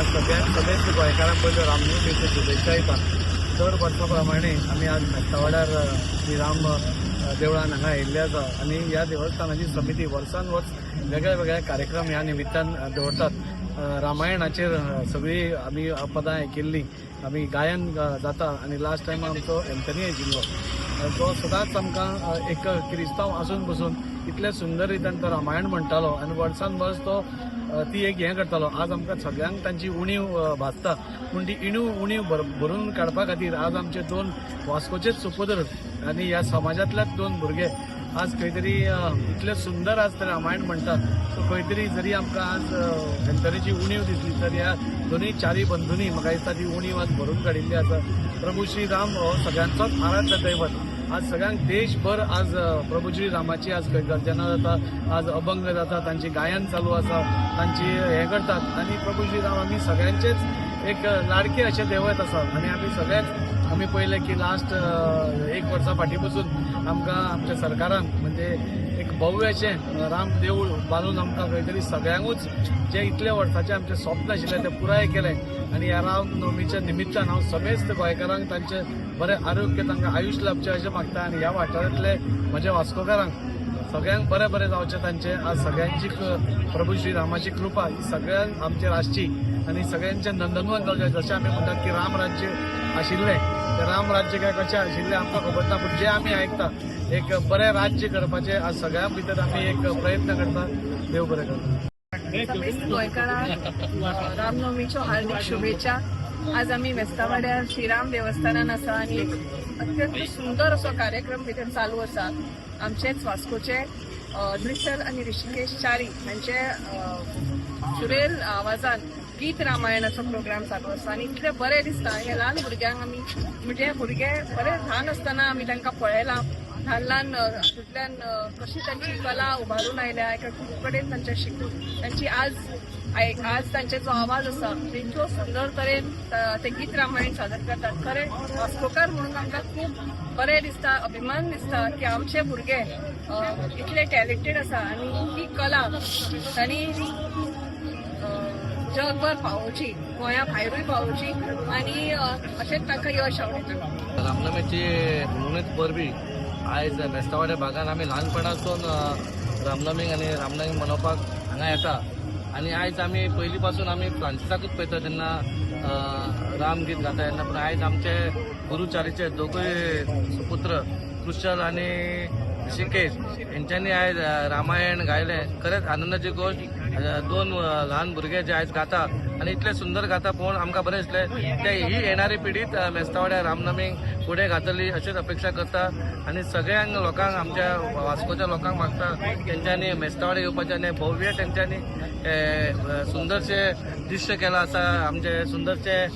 आज सगळ्याच गोंयकारांक पयलो रामनवमीच्यो शुभेच्छा दितात। दर वर्सा प्रमाणे आमी आज मेस्तावाड्यार श्रीराम देवळान हांगा आयिल्ले आसा आनी ह्या देवस्थानाची समिती वर्सान वर्स वेगळे वेगळे कार्यक्रम ह्या निमित्तान दवरतात। रामायणाचेर सगळी आमी पदां आयकिल्लीं, आमी गायन जाता आनी लास्ट टायम आमचो एंथनी आयिल्लो तो सदांच आमकां एक क्रिस्तांव आसून पसून इतले सुंदर रितीन तो रामायण म्हणटालो आनी वर्सान वर्स तो ती एक हें करतालो। आज आमकां सगळ्यांक तांची उणीव भासता, पूण ती उणीव भरून काडपा खातीर आज आमचे दोन वास्कोचेच सुपुत्र आनी ह्या समाजांतलेच दोन भुरगे आज खंय तरी इतले सुंदर आज ते रामायण म्हणटात। सो खंय तरी जरी आमकां आज एंथनीची उणीव दिसली तर ह्या दोनूय चारी बंधूंनी म्हाका दिसता ती उणीव आज भरून काडिल्ली आसा। प्रभू श्री राम हो सगळ्यांचोच आराध्य दैवत। आज सगळ्यांक देशभर आज प्रभू श्री रामाची आज गर्जना जाता, आज अभंग जाता, तांची गायन चालू आसा, तांची हें करतात आनी प्रभू श्री राम आमी सगळ्यांचेच एक लाडके अशें दैवत आसा। आनी आमी सगळेच आमी पळयलें की लास्ट एक वर्सा फाटीं पसून आमकां आमच्या सरकारान म्हणजे एक भव्य अशें राम देवूळ बांदून आमकां खंय तरी सगळ्यांकूच जे इतले वर्साचें आमचें स्वप्न आशिल्लें तें पुराय केलें। आनी ह्या रामनवमीच्या निमित्तान हांव समेस्त गोंयकारांक तांचे बरें आरोग्य तांकां आयुश्य लाभचें अशें मागता आनी ह्या वाठारांतले म्हज्या वास्कोकारांक सगळ्यांक बरें बरें जावचें तांचें। आज सगळ्यांची प्रभू श्री रामाची कृपा ही सगळ्यांक आमचेर आसची आनी सगळ्यांचें नंदनवन जावचें। जशें आमी म्हणटात की राम राज्य आशिल्लें तें राम राज्य काय कशें आशिल्लें आमकां खबर ना, पूण जें आमी आयकता एक बरें राज्य करपाचें आज सगळ्यां भितर आमी एक प्रयत्न करता। देव बरें करता। समेस्त गोंयकारांक रामनवमीच्यो हार्दिक शुभेच्छा। आज आमी मेस्तावाड्यार श्रीराम देवस्थानान आसा आनी एक अत्यंत सुंदर असो कार्यक्रम भितर चालू आसा। आमचेच वास्कोचे द्रिशल आनी ऋषिकेश च्यारी हांचे सुरेल आवाजान गीत रामायणाचो प्रोग्राम चालू आसा आनी इतलें बरें दिसता। हे ल्हान भुरग्यांक आमी म्हणजे भुरगे बरे ल्हान आसतना आमी तांकां पळयलां, ल्हान हातूंतल्यान कशी तांची कला उबारून आयल्या, एका खूब कडेन तांचे शिकून तांची आज तांचे जो आवाज आसा इतलो सुंदर तरेन ते गीत रामायण सादर करतात। खरें वास्कोकार म्हणून आमकां खूब बरें दिसता, अभिमान दिसता की आमचे भुरगे इतले टॅलेंटेड आसा आनी ही कला तांणी जगभर पावोवची, गोंया भायरूय पावोवची आनी अशेंच तांकां यश आवडटा। रामनवमीची उमेद परबी आयज मेस्तावाड्या भागात आमी ल्हानपणासून रामनवमीक आनी रामनवमी मनोवपाक हांगा येता आनी आयज आमी पयलीं पासून आमी फ्रांसिसाकूच पळयता तेन्ना राम गीत गाता तेन्ना, पूण आयज आमचे गुरुचारीचे दोगूय सुपुत्र कृशल आनी ऋषिकेश हेंच्यांनी आयज रामायण गायलें। खरेंच आनंदाची गोश्ट, दोन ल्हान भुरगे जे आयज गाता आनी इतले सुंदर गाता पळोवन आमकां बरें दिसलें। ते ही येणारी पिढीत मेस्तावाड्या रामनवमीक फुडें घातली अशीच अपेक्षा करता आनी सगळ्यांक लोकांक आमच्या वास्कोच्या लोकांक मागता तेंच्यांनी मेस्तावाड्या येवपाचें आनी भव्य तेंच्यांनी सुंदरशे दृश्य केला आसा, आमचे सुंदरशे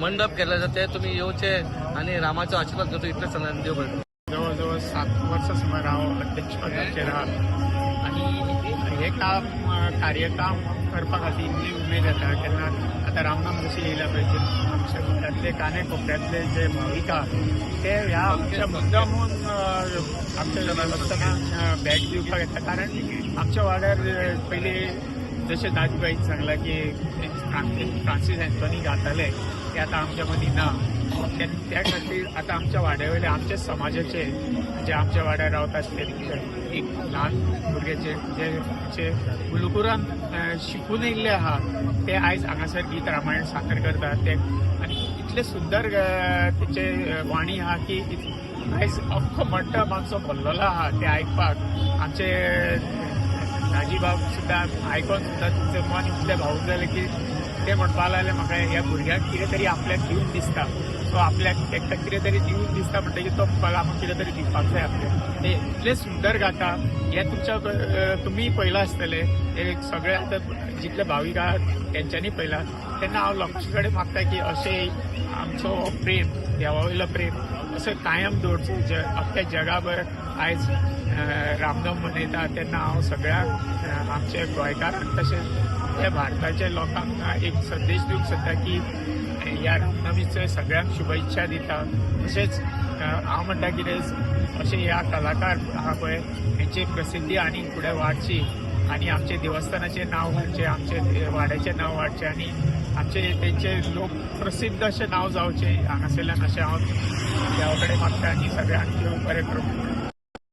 मंडप केले आसा ते तुमी येवचे आनी रामाचो आशिर्वाद घेवचो इतलें सांगून देव बरें। जवळजवळ 7 वर्सां सुमार हांव अध्यक्ष पदाचेर आहा आणि हे काम कार्यकाम करपा खातीर इतली उमेद येता केन्ना आतां रामनाम जशें येयला पळय ते आमच्या गोंयांतले काने कोपऱ्यांतले जे भावीक आहा ते ह्या आमच्या मुद्दामून आमच्या देवस्थानाक भेट दिवपाक येता. कारण आमच्या वाड्यार पयलीं जशें दाजबाईन सांगला की फ्रांसीस एंथोनी घाताले ते आतां आमच्या मदीं ना. त्या खातीर आतां आमच्या वाड्या वयले आमच्या समाजाचे जे आमच्या वाड्यार रावतात ते एक ल्हान भुरग्याचे जे उलुकुरान शिकून येयल्ले आहा ते आयज हांगासर गीत रामायण सादर करतात ते. आनी इतले सुंदर तेचे वाणी आहा की आयज अख्खो मंडप आमचो भरलेलो आहा ते आयकपाक. आमचे नाजी बाब सुद्दां आयकोन सुद्दां तुमचें मन इतलें भावूक जालें की ते म्हणपाक लागले म्हाका ह्या भुरग्याक कितें तरी आपल्याक दिवन दिसता. सो आपल्याक ताका कितें तरी दिवन दिसता म्हणटकीर तो म्हणपाक आमकां कितें तरी दिवपाक जाय आपल्याक. ते इतले सुंदर गाता हे तुमच्या तुमी पळयलां आसतले हे सगळे आतां जितले भावीक आहात तेंच्यांनी पळयलां. तेन्ना हांव लोकांचे कडेन मागता की अशें आमचो प्रेम देवा वयलो प्रेम असो कायम दवरचो. अख्ख्या जगाभर आयज रामनवमी मनयता तेन्ना हांव सगळ्यांक आमचे गोंयकारांक तशेंच त्या भारताच्या लोकांक एक संदेश दिवंक सोदता की ह्या रामनवमीचे सगळ्यांक शुभेच्छा दिता. तशेंच हांव म्हणटा कितें अशें ह्या कलाकार आहा पळय हेंची प्रसिद्धी आनी फुडें वाडची आनी आमचे देवस्थानाचें नांव वाडचें, आमचे वाड्याचें नांव वाडचें आनी आमचे तेंचे लोक प्रसिद्ध अशें नांव जावचें हांगासरल्यान अशें हांव देवा कडेन मागता आनी सगळ्यांक देव बरें करूं.